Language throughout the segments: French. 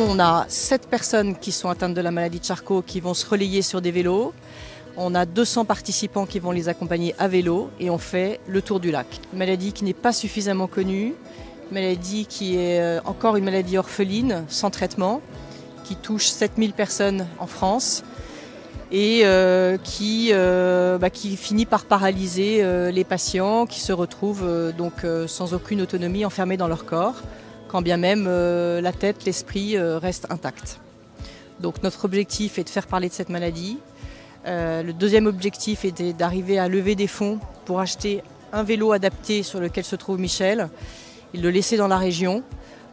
on a 7 personnes qui sont atteintes de la maladie de Charcot qui vont se relayer sur des vélos. On a 200 participants qui vont les accompagner à vélo et on fait le tour du lac. Une maladie qui n'est pas suffisamment connue, une maladie qui est encore une maladie orpheline, sans traitement, qui touche 7000 personnes en France et qui finit par paralyser les patients qui se retrouvent sans aucune autonomie, enfermés dans leur corps, quand bien même la tête, l'esprit restent intacts. Donc notre objectif est de faire parler de cette maladie. Le deuxième objectif était d'arriver à lever des fonds pour acheter un vélo adapté sur lequel se trouve Michel et le laisser dans la région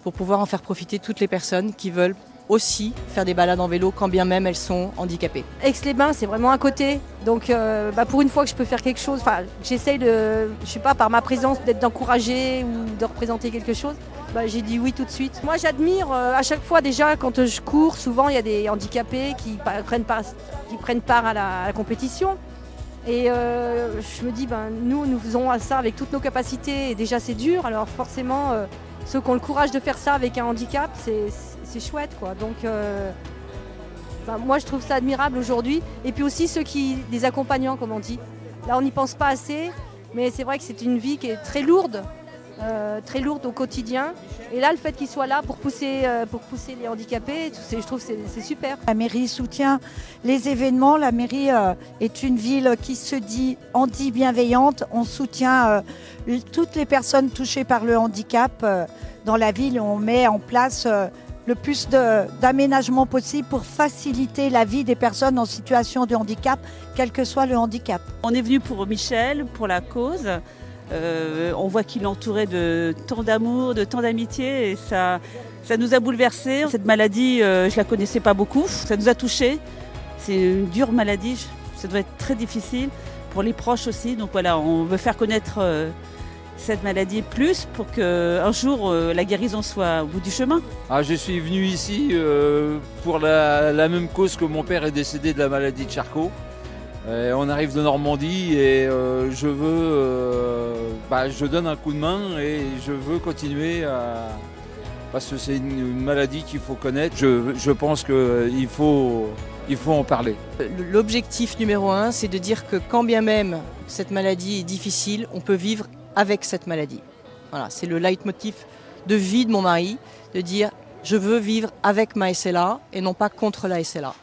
pour pouvoir en faire profiter toutes les personnes qui veulent aussi faire des balades en vélo quand bien même elles sont handicapées. Aix-les-Bains, c'est vraiment à côté. Donc pour une fois que je peux faire quelque chose, j'essaye par ma présence d'encourager ou de représenter quelque chose. J'ai dit oui tout de suite. Moi j'admire à chaque fois déjà quand je cours, souvent il y a des handicapés qui prennent part à la compétition. Et je me dis, nous faisons ça avec toutes nos capacités et déjà c'est dur. Alors forcément, ceux qui ont le courage de faire ça avec un handicap, c'est chouette, quoi. Donc moi je trouve ça admirable aujourd'hui. Et puis aussi des accompagnants, comme on dit. Là on n'y pense pas assez, mais c'est vrai que c'est une vie qui est très lourde au quotidien. Et là, le fait qu'ils soient là pour pousser les handicapés, je trouve que c'est super. La mairie soutient les événements. La mairie est une ville qui se dit handi-bienveillante. On soutient toutes les personnes touchées par le handicap. Dans la ville, on met en place le plus d'aménagements possible pour faciliter la vie des personnes en situation de handicap, quel que soit le handicap. On est venu pour Michel, pour la cause. On voit qu'il est entouré de tant d'amour, de tant d'amitié et ça nous a bouleversés. Cette maladie, je ne la connaissais pas beaucoup, ça nous a touchés. C'est une dure maladie, ça doit être très difficile pour les proches aussi. Donc voilà, on veut faire connaître cette maladie plus pour qu'un jour la guérison soit au bout du chemin. Je suis venu ici pour la même cause que mon père est décédé de la maladie de Charcot. On arrive de Normandie et je donne un coup de main et je veux continuer parce que c'est une maladie qu'il faut connaître. Je pense qu'il faut en parler. L'objectif numéro 1, c'est de dire que quand bien même cette maladie est difficile, on peut vivre avec cette maladie. Voilà, c'est le leitmotiv de vie de mon mari, de dire je veux vivre avec ma SLA et non pas contre la SLA.